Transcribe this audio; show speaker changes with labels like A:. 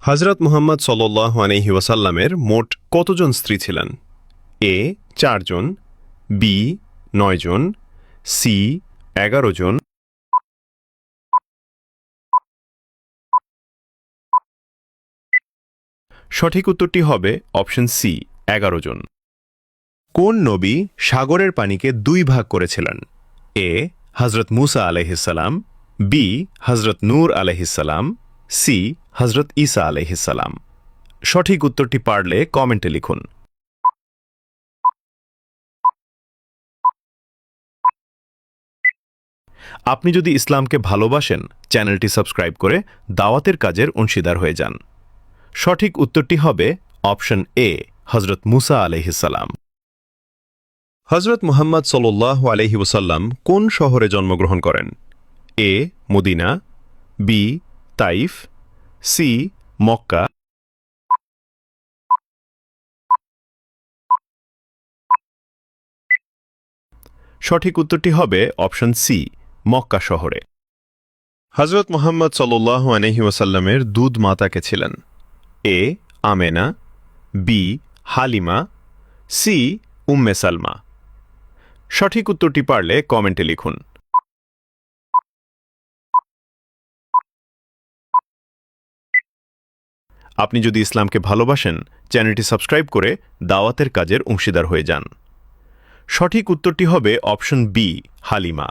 A: হযরত মুহাম্মদ সাল্লাল্লাহু আলাইহি ওয়াসাল্লামের মোট কতজন স্ত্রী ছিলেন? এ ৪ জন, বি ৯ জন, সি ১১ জন। সঠিক উত্তরটি হবে অপশন সি ১১ জন। কোন নবী সাগরের পানিকে দুই ভাগ করেছিলেন? এ হযরত মূসা আলাইহিসসালাম, বি হযরত নূহ আলাইহিসসালাম, সি হযরত ঈসা আলাইহিসসালাম। সঠিক উত্তরটি পারলে কমেন্টে লিখুন। আপনি যদি ইসলামকে ভালোবাসেন, চ্যানেলটি সাবস্ক্রাইব করে দাওয়াতের কাজের অংশীদার হয়ে যান। সঠিক উত্তরটি হবে অপশন এ হযরত মূসা আলাইহিসসালাম। হযরত মুহাম্মদ সাল্লাল্লাহু আলাইহি ওয়াসাল্লাম কোন শহরে জন্মগ্রহণ করেন? A Medina, B Taif, C Mecca. সঠিক উত্তরটি হবে অপশন সি মক্কা শহরে। হযরত মুহাম্মদ সাল্লাল্লাহু আলাইহি ওয়াসাল্লামের দুধ মাতাকে ছিলেন? এ আমেনা, বি হালিমা, সি উম্মে সালমা। সঠিক উত্তরটি পারলে কমেন্টে লিখুন। আপনি যদি ইসলামকে ভালোবাসেন, চ্যানেলটি সাবস্ক্রাইব করে দাওয়াতের কাজের অংশীদার হয়ে যান। সঠিক উত্তরটি হবে অপশন বি হালিমা।